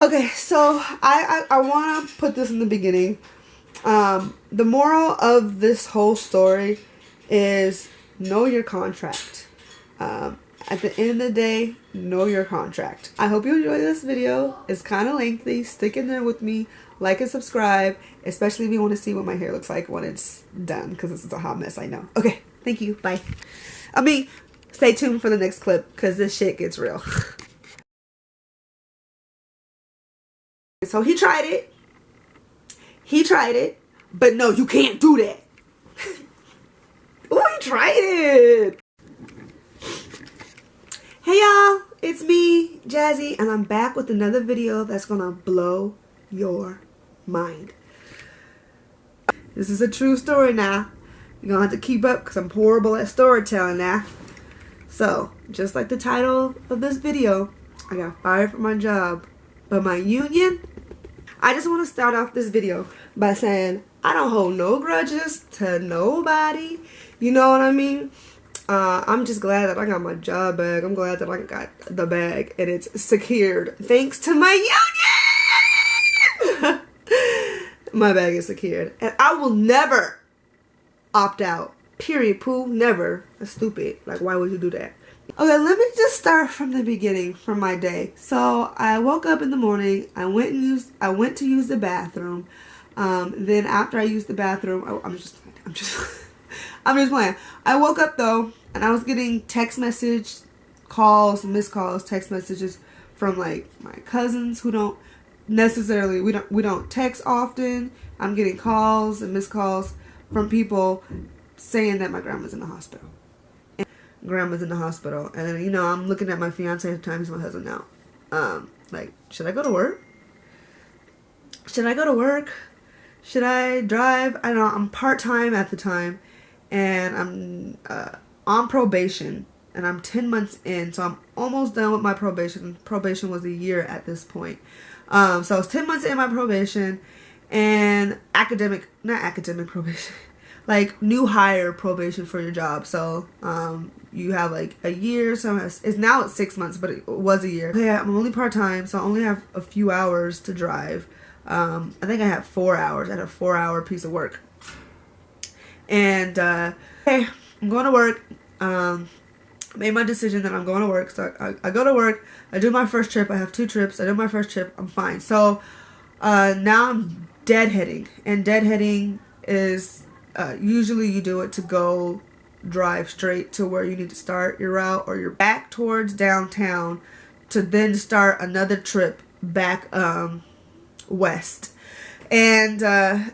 Okay, so I want to put this in the beginning. The moral of this whole story is know your contract. At the end of the day, know your contract. I hope you enjoy this video. It's kind of lengthy. Stick in there with me. Like and subscribe, especially if you want to see what my hair looks like when it's done, because it's a hot mess, I know. Okay, thank you. Bye. Stay tuned for the next clip, because this shit gets real. So he tried it. He tried it. But no, you can't do that. Oh, he tried it. Hey y'all, it's me, JazzY, and I'm back with another video that's gonna blow your mind. This is a true story now. You're gonna have to keep up because I'm horrible at storytelling now. So, just like the title of this video, I got fired from my job. But my union, I just want to start off this video by saying I don't hold no grudges to nobody. You know what I mean? I'm just glad that I got my job back. I'm glad that I got the bag and it's secured thanks to my union. My bag is secured. And I will never opt out. Period, poo. Never. That's stupid. Like, why would you do that? Okay, let me just start from the beginning from my day. So I woke up in the morning. I went to use the bathroom. Then after I used the bathroom, I'm just playing. I woke up though, and I was getting text message calls, missed calls, text messages from like my cousins who don't necessarily, we don't text often. I'm getting calls and missed calls from people saying that my grandma's in the hospital. Grandma's in the hospital, and you know, I'm looking at my fiance at the time. He's my husband now. Like, should I go to work? Should I go to work? Should I drive? I don't know. I'm part-time at the time, and I'm on probation, and I'm 10 months in, so I'm almost done with my probation. Probation was a year at this point. So I was 10 months in my probation, and not academic probation, like new hire probation for your job. So you have like a year. So it's now at 6 months, but it was a year. Okay, I'm only part-time, so I only have a few hours to drive. I think I have 4 hours. I had a 4-hour piece of work. And okay, I'm going to work. Made my decision that I'm going to work. So I go to work. I do my first trip. I have 2 trips. I do my first trip. I'm fine. So now I'm deadheading. And deadheading is usually you do it to go drive straight to where you need to start your route, or you're back towards downtown to then start another trip back west. And and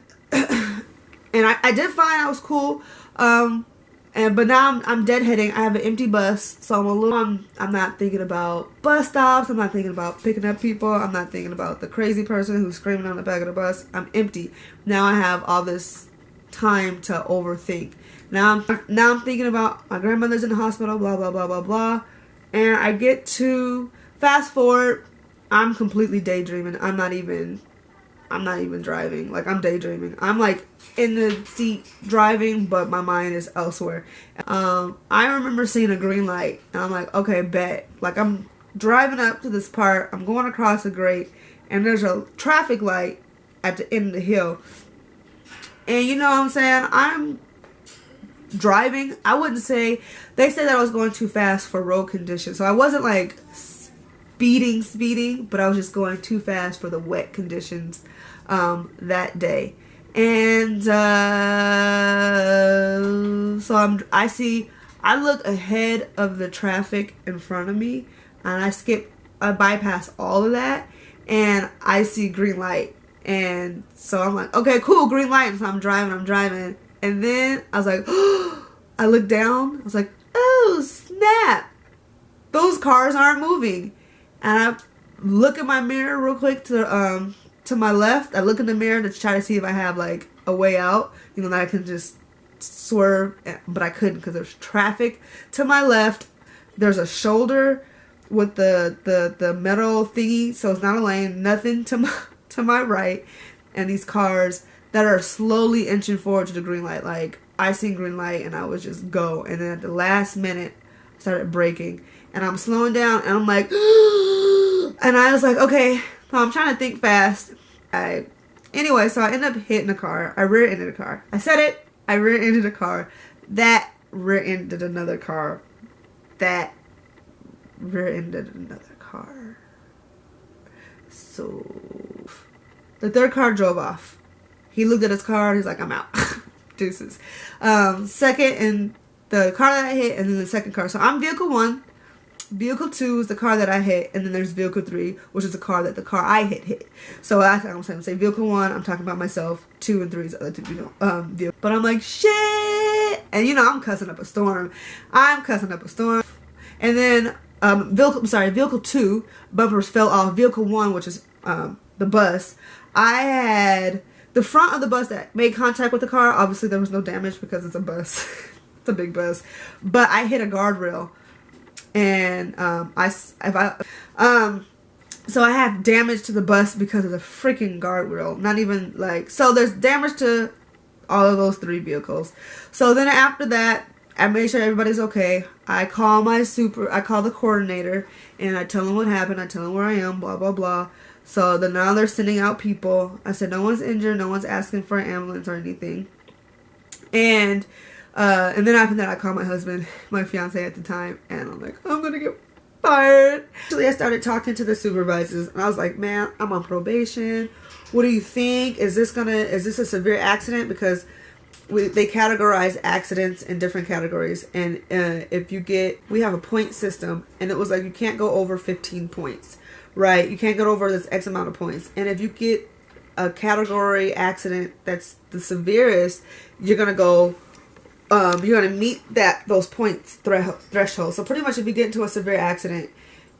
I did fine. I was cool. But now I'm deadheading. I have an empty bus, so I'm not thinking about bus stops. I'm not thinking about picking up people. I'm not thinking about the crazy person who's screaming on the back of the bus. I'm empty. Now I have all this time to overthink. Now I'm thinking about my grandmother's in the hospital, blah blah blah blah blah. And I get to fast forward. I'm completely daydreaming. I'm not even driving. Like, I'm daydreaming. I'm like in the seat driving, but my mind is elsewhere. I remember seeing a green light, and I'm like, okay, bet. Like, I'm driving up to this part. I'm going across a grate, and there's a traffic light at the end of the hill. And you know what I'm saying? I'm driving. I wouldn't say, they said that I was going too fast for road conditions. So I wasn't like speeding, but I was just going too fast for the wet conditions that day. And so I look ahead of the traffic in front of me, and I bypass all of that, and I see green light. And so I'm like, okay, cool, green light. And so I'm driving. And then I was like, I looked down. I was like, oh, snap. Those cars aren't moving. And I look at my mirror real quick to my left. I look in the mirror to try to see if I have like a way out. You know, that I can just swerve. But I couldn't because there's traffic. To my left, there's a shoulder with the metal thingy. So it's not a lane. Nothing to my right. And these cars that are slowly inching forward to the green light. Like, I seen green light and I was just go. And then at the last minute, I started braking. And I'm slowing down and I'm like, and I was like, okay, So I'm trying to think fast. Anyway, so I ended up hitting a car. I rear-ended a car. I said it. I rear-ended a car. That rear-ended another car. That rear-ended another car. So the third car drove off. He looked at his car. He's like, I'm out. Deuces. Second, and the car that I hit, and then the second car. So I'm vehicle 1. Vehicle 2 is the car that I hit, and then there's vehicle 3, which is the car that the car I hit. So I'm saying, vehicle 1, I'm talking about myself. 2 and 3 is the other two vehicles. But I'm like, shit, and you know I'm cussing up a storm. And then vehicle 2 bumpers fell off. Vehicle 1, which is the bus, I had the front of the bus that made contact with the car. Obviously there was no damage because it's a bus. It's a big bus, but I hit a guardrail. And so I have damage to the bus because of the freaking guardrail. Not even like, so there's damage to all of those 3 vehicles. So then after that, I made sure everybody's okay. I call the coordinator, and I tell him what happened. I tell him where I am, blah, blah, blah. So then now they're sending out people. I said, no one's injured. No one's asking for an ambulance or anything. And then after that, I called my husband, my fiance at the time, and I'm like, I'm gonna get fired. Actually, I started talking to the supervisors, and I was like, man, I'm on probation. What do you think? Is this a severe accident? Because they categorize accidents in different categories, and we have a point system, and it was like you can't go over 15 points, right? You can't go over this X amount of points, and if you get a category accident that's the severest, you're gonna go. You're gonna meet those points threshold. So pretty much, if you get into a severe accident,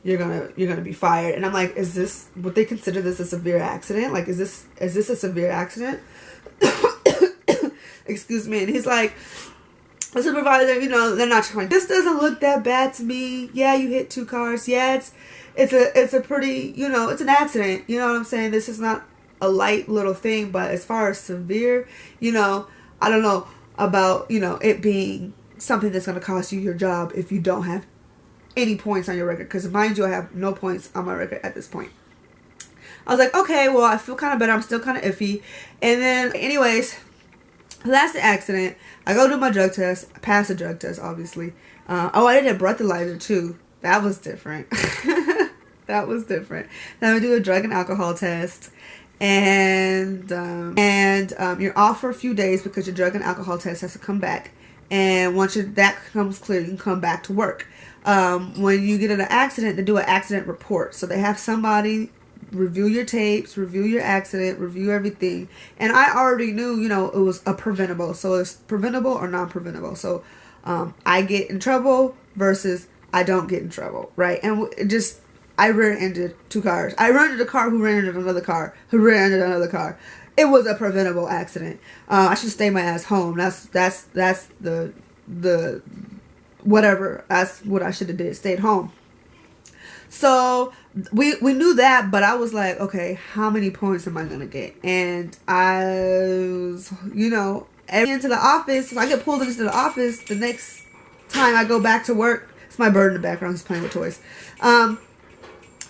you're gonna be fired. And I'm like, would they consider this a severe accident? Like, is this a severe accident? Excuse me. And he's like, the supervisor, you know, they're not trying. This doesn't look that bad to me. Yeah, you hit 2 cars. Yeah, it's a pretty, you know, it's an accident. You know what I'm saying? This is not a light little thing. But as far as severe, you know, I don't know about, you know, it being something that's going to cost you your job if you don't have any points on your record. Because mind you, I have no points on my record at this point. I was like, okay, well, I feel kind of better. I'm still kind of iffy. And then, anyways, that's the accident. I go do my drug test. I pass the drug test, obviously. I did a breathalyzer, too. That was different. That was different. Then I do a drug and alcohol test. And you're off for a few days because your drug and alcohol test has to come back. And once that comes clear, you can come back to work. When you get in an accident, they do an accident report. So they have somebody review your tapes, review your accident, review everything. And I already knew, you know, it was a preventable. So it's preventable or non-preventable. So I get in trouble versus I don't get in trouble, right? And I rear-ended 2 cars. I rear-ended a car who rear-ended another car who rear-ended another car. It was a preventable accident. I should stay my ass home. That's the whatever. That's what I should have did. Stayed home. So we knew that, but I was like, okay, how many points am I gonna get? And I was, you know, into the office. So I get pulled into the office the next time I go back to work. It's my bird in the background. He's playing with toys.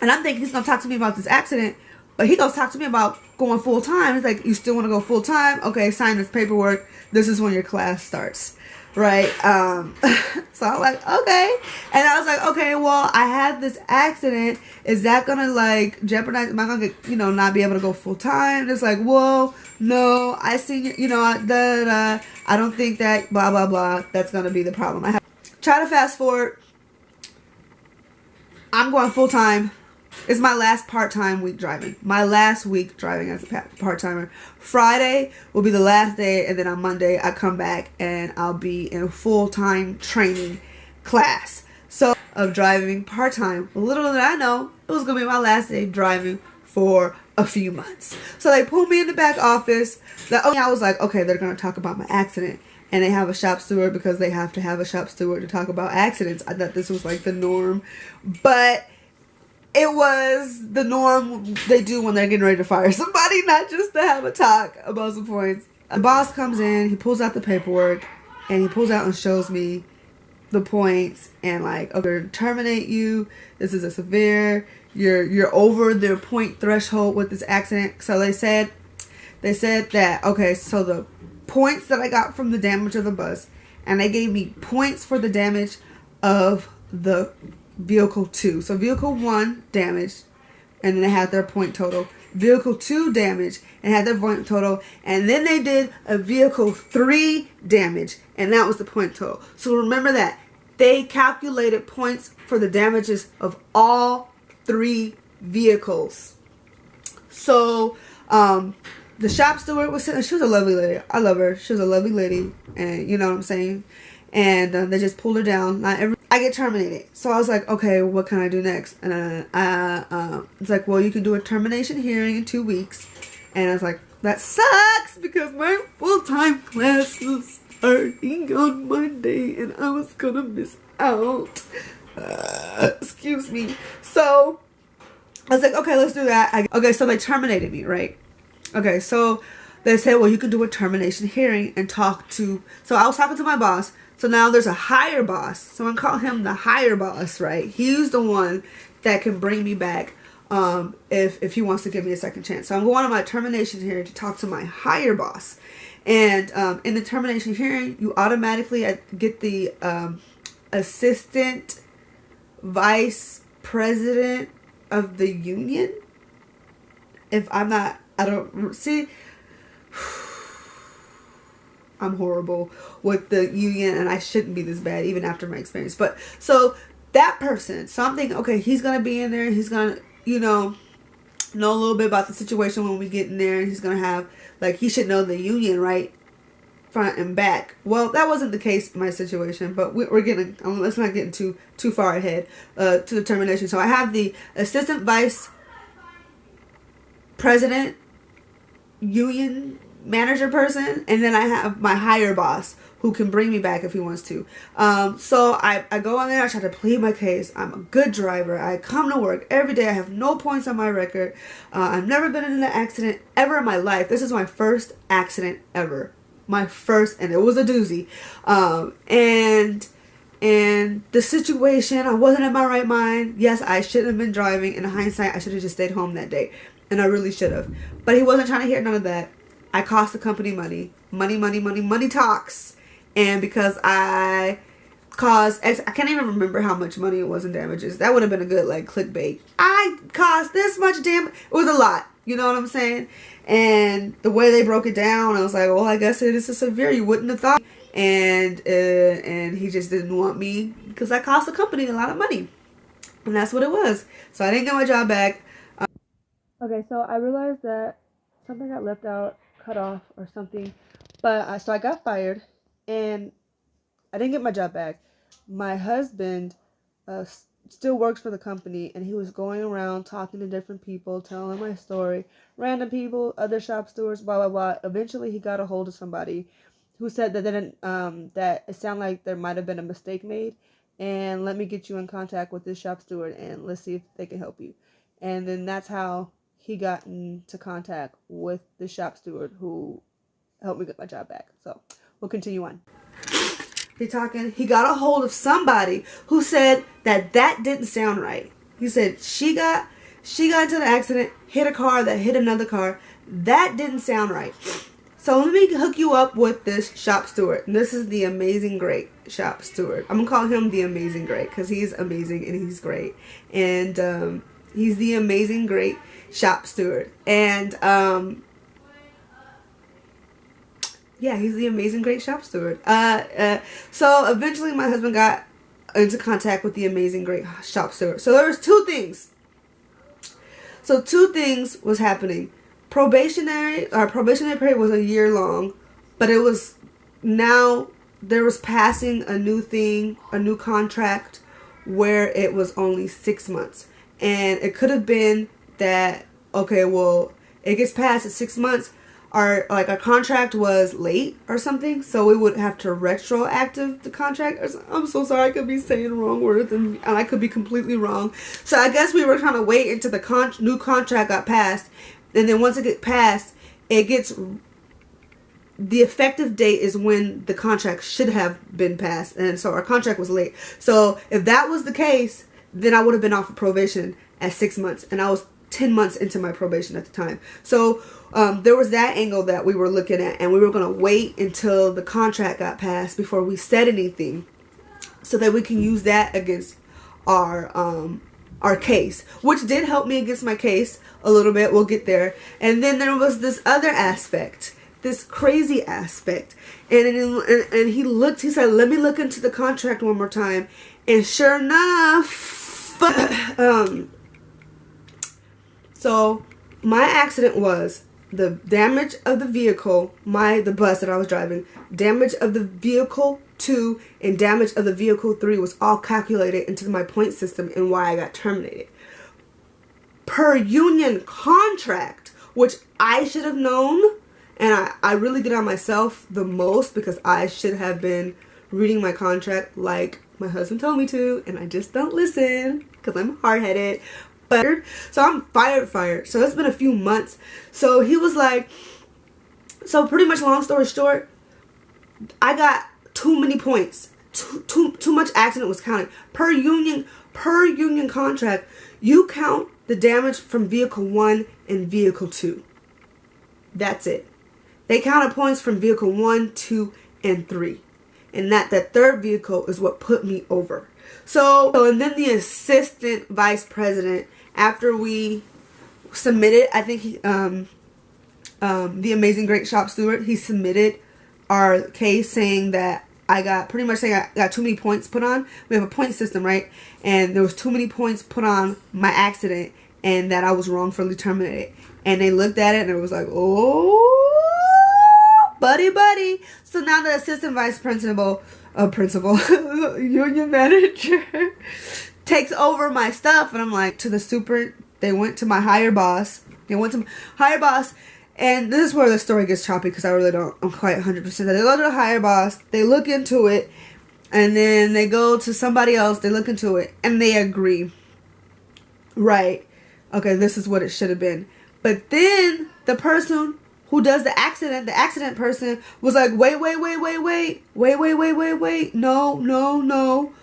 And I'm thinking he's going to talk to me about this accident. But he goes talk to me about going full time. He's like, you still want to go full time? Okay, sign this paperwork. This is when your class starts. Right? So I'm like, okay. And I was like, okay, well, I had this accident. Is that going to like jeopardize? Am I going to, you know, not be able to go full time? It's like, whoa, no, I see, you know, I don't think that blah, blah, blah. That's going to be the problem. I have try to fast forward. I'm going full time. It's my last part-time week driving. My last week driving as a part-timer. Friday will be the last day, and then on Monday I come back and I'll be in full-time training class. So, of driving part-time. Little did I know, it was going to be my last day driving for a few months. So they pulled me in the back office. I was like, okay, they're going to talk about my accident. And they have a shop steward because they have to have a shop steward to talk about accidents. I thought this was like the norm. But it was the norm they do when they're getting ready to fire somebody, not just to have a talk about some points. The boss comes in, he pulls out the paperwork, and he pulls out and shows me the points and like, okay, terminate you. This is a severe, you're over their point threshold with this accident. So they said that, okay, so the points that I got from the damage of the bus, and they gave me points for the damage of the vehicle 2. So vehicle 1 damaged, and then they had their point total. Vehicle 2 damage and had their point total, and then they did a vehicle 3 damage, and that was the point total. So remember that they calculated points for the damages of all 3 vehicles. So the shop steward was sitting. She was a lovely lady. I love her. She was a lovely lady, and you know what I'm saying. And they just pulled her down. I get terminated. So I was like, okay, what can I do next? And it's like, well, you can do a termination hearing in 2 weeks. And I was like, that sucks because my full-time class was starting on Monday and I was gonna miss out. Excuse me. So I was like, okay, let's do that. Okay, so they terminated me, right? Okay, so they said, well, you can do a termination hearing and talk to... So I was talking to my boss. So now there's a higher boss. So I'm calling him the higher boss, right? He's the one that can bring me back if he wants to give me a second chance. So I'm going on my termination hearing to talk to my higher boss. And in the termination hearing, you automatically get the assistant vice president of the union. If I'm not, I don't see... I'm horrible with the union and I shouldn't be this bad even after my experience. But so that person, so I'm thinking, okay, he's going to be in there. He's going to, you know a little bit about the situation when we get in there. And he's going to have, like, he should know the union, right? Front and back. Well, that wasn't the case in my situation, but we're getting, let's not get too far ahead to the termination. So I have the assistant vice president union manager person, and then I have my higher boss who can bring me back if he wants to. So I go in there, I try to plead my case. I'm a good driver. I come to work every day. I have no points on my record. I've never been in an accident ever in my life. This is my first accident ever. My first, and it was a doozy. And the situation, I wasn't in my right mind. Yes, I shouldn't have been driving. In hindsight, I should have just stayed home that day. And I really should have. But he wasn't trying to hear none of that. I cost the company money. Money talks. And because I caused, I can't even remember how much money it was in damages. That would have been a good, like, clickbait. I caused this much damage. It was a lot. You know what I'm saying? And the way they broke it down, I was like, well, I guess it is a severe. You wouldn't have thought. And he just didn't want me because I cost the company a lot of money. And that's what it was. So I didn't get my job back. Okay, so I realized that something got left out, cut off or something, but so I got fired and I didn't get my job back. My husband still works for the company, and he was going around talking to different people, telling my story, random people, other shop stewards, blah blah blah. Eventually he got a hold of somebody who said that that it sounded like there might have been a mistake made, and let me get you in contact with this shop steward and let's see if they can help you. And then that's how he got into contact with the shop steward who helped me get my job back. So we'll continue on. He got a hold of somebody who said that didn't sound right. He said she got into the accident, hit a car that hit another car. That didn't sound right. So let me hook you up with this shop steward. And this is the amazing great shop steward. I'm gonna call him the amazing great because he's amazing and he's great. And he's the amazing great shop steward. And yeah, he's the amazing great shop steward. So eventually my husband got into contact with the amazing great shop steward. So there was two things. So two things was happening. Probationary period was a year long, but it was now there was passing a new thing, a new contract where it was only 6 months. And it could have been that, okay, well, it gets passed at 6 months. Our contract was late or something, so we would have to retroactive the contract. I'm so sorry, I could be saying wrong words and I could be completely wrong. So I guess we were trying to wait until the new contract got passed, and then once it gets passed, the effective date is when the contract should have been passed, and so our contract was late. So if that was the case, then I would have been off of probation at 6 months, and I was 10 months into my probation at the time. So there was that angle that we were looking at, and we were going to wait until the contract got passed before we said anything, so that we can use that against our case, which did help me against my case a little bit. We'll get there. And then there was this other aspect, this crazy aspect, and he looked, he said, let me look into the contract one more time, and sure enough, so my accident was the damage of the vehicle, the bus that I was driving, damage of the vehicle 2 and damage of the vehicle 3 was all calculated into my point system and why I got terminated. Per union contract, which I should have known, and I really get on myself the most because I should have been reading my contract like my husband told me to, and I just don't listen because I'm hard-headed. But so I'm fired. So it's been a few months. So he was like, so pretty much long story short, I got too many points. Too much accident was counted. Per union contract, you count the damage from vehicle 1 and vehicle 2. That's it. They counted points from vehicle 1, 2, and 3. And that third vehicle is what put me over. So and then the assistant vice president, after we submitted, I think he, the amazing great shop steward, he submitted our case saying that I got too many points put on. We have a point system, right? And there was too many points put on my accident, and that I was wrongfully terminated. And they looked at it and it was like, oh, buddy. So now the assistant vice principal, union manager takes over my stuff, and I'm like, to the super, they went to my higher boss. And this is where the story gets choppy because I'm quite 100%. They go to the higher boss, they look into it, and then they go to somebody else, they look into it, and they agree. Right. Okay, this is what it should have been. But then the person who does the accident person was like, wait. No.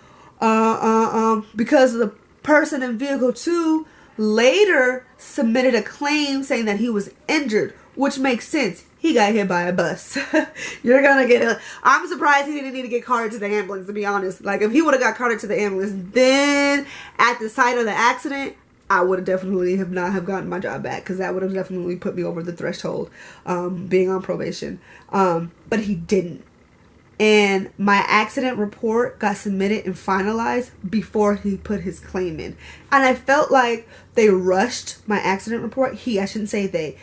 Because the person in vehicle 2 later submitted a claim saying that he was injured, which makes sense. He got hit by a bus. You're gonna get I'm surprised he didn't need to get carted to the ambulance, to be honest. Like, if he would have got carted to the ambulance, then at the site of the accident, I would have definitely not have gotten my job back, because that would have definitely put me over the threshold, being on probation. But he didn't. And my accident report got submitted and finalized before he put his claim in. And I felt like they rushed my accident report. I shouldn't say they.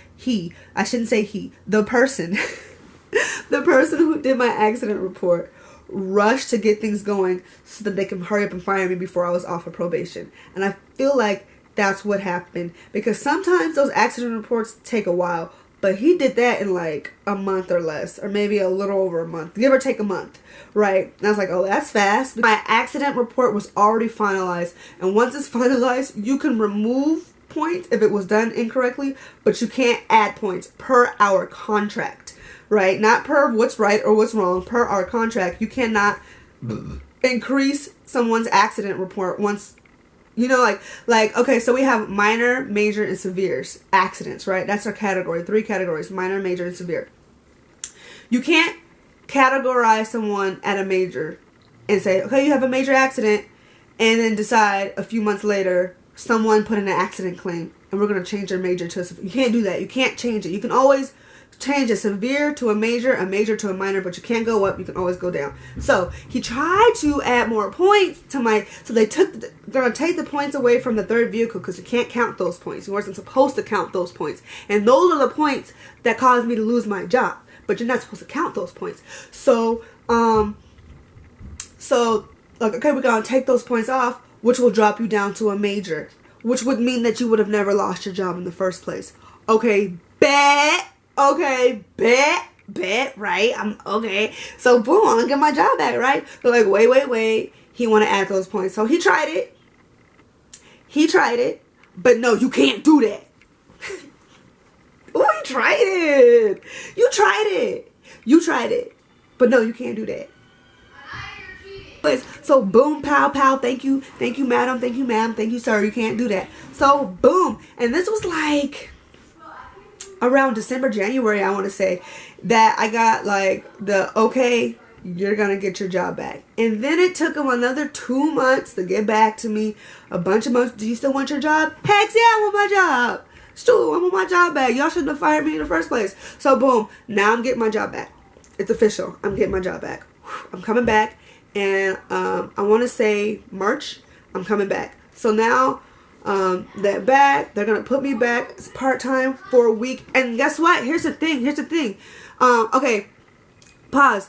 I shouldn't say he. The person. The person who did my accident report rushed to get things going so that they can hurry up and fire me before I was off of probation. And I feel like that's what happened, because sometimes those accident reports take a while. But he did that in like a month or less, or maybe a little over a month, give or take a month, right? And I was like, oh, that's fast. My accident report was already finalized. And once it's finalized, you can remove points if it was done incorrectly, but you can't add points per our contract, right? Not per what's right or what's wrong. Per our contract, you cannot increase someone's accident report once. You know, like, okay, so we have minor, major, and severe accidents, right? That's our category. 3 categories: minor, major, and severe. You can't categorize someone at a major and say, okay, you have a major accident, and then decide a few months later, someone put in an accident claim, and we're going to change their major to a severe. You can't do that. You can't change it. You can always change a severe to a major to a minor, but you can't go up. You can always go down. So he tried to add more points to so they're going to take the points away from the third vehicle, because you can't count those points. You weren't supposed to count those points. And those are the points that caused me to lose my job, but you're not supposed to count those points. So, like, okay, we're going to take those points off, which will drop you down to a major, which would mean that you would have never lost your job in the first place. Okay, bet. Okay, bet, right? Okay. So boom, I'm gonna get my job back, right? They're like, wait. He want to add those points. So he tried it. But no, you can't do that. Oh, he tried it. You tried it. But no, you can't do that. So boom, pow, pow, thank you, madam, thank you, ma'am, thank you, sir, you can't do that. So boom, and this was like around December, January, I want to say, that I got like the okay, you're gonna get your job back. And then it took them another 2 months to get back to me. A bunch of months. Do you still want your job? Heck yeah, I want my job. Stu, I want my job back. Y'all shouldn't have fired me in the first place. So boom, now I'm getting my job back. It's official. I'm getting my job back. I'm coming back, and I want to say March, I'm coming back. So now that back, they're gonna put me back as part-time for a week. And guess what? Here's the thing. Okay, pause.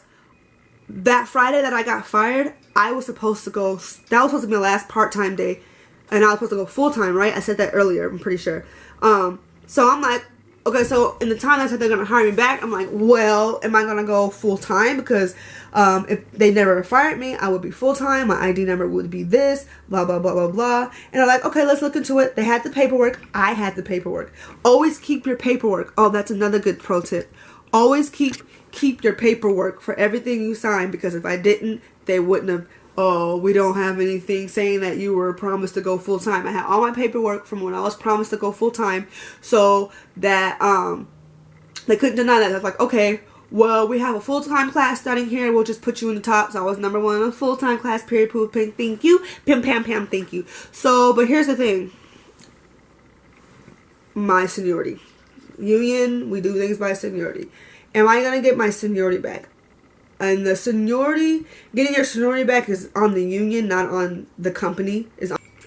That Friday that I got fired, I was supposed to go, that was supposed to be my last part-time day, and I was supposed to go full-time, right? I said that earlier, I'm pretty sure. So I'm like, okay, so in the time I said they're going to hire me back, I'm like, well, am I going to go full-time? Because if they never fired me, I would be full-time, my ID number would be this, blah, blah, blah, blah, blah. And I'm like, okay, let's look into it. They had the paperwork. I had the paperwork. Always keep your paperwork. Oh, that's another good pro tip. Always keep your paperwork for everything you sign, because if I didn't, they wouldn't have, oh, we don't have anything saying that you were promised to go full-time. I had all my paperwork from when I was promised to go full-time, so that they couldn't deny that. I was like, okay, well, we have a full-time class starting here, we'll just put you in the top. So I was number one in a full-time class, period, poop, pink, thank you, pim, pam, pam, thank you. So, but here's the thing, my seniority. Union, we do things by seniority. Am I going to get my seniority back? And the seniority, getting your seniority back is on the union, not on the company.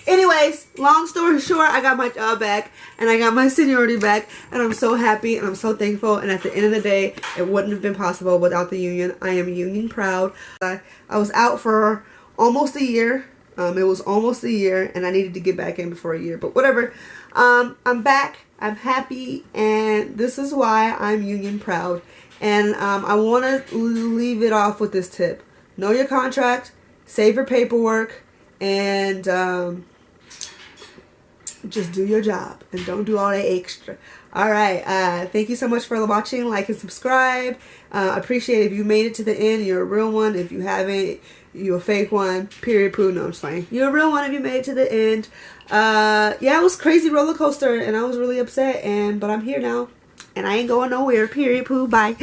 Anyways, long story short, I got my job back and I got my seniority back, and I'm so happy and I'm so thankful. And at the end of the day, it wouldn't have been possible without the union. I am union proud. I was out for almost a year. It was almost a year, and I needed to get back in before a year, but whatever. I'm back. I'm happy, and this is why I'm union proud. And I want to leave it off with this tip. Know your contract, save your paperwork, and just do your job. And don't do all that extra. Alright, thank you so much for watching. Like and subscribe. Appreciate it if you made it to the end. You're a real one. If you haven't, you're a fake one. Period, poo. No, I'm just fine. You're a real one if you made it to the end. Yeah, it was crazy roller coaster, and I was really upset, but I'm here now. And I ain't going nowhere. Period, poo. Bye.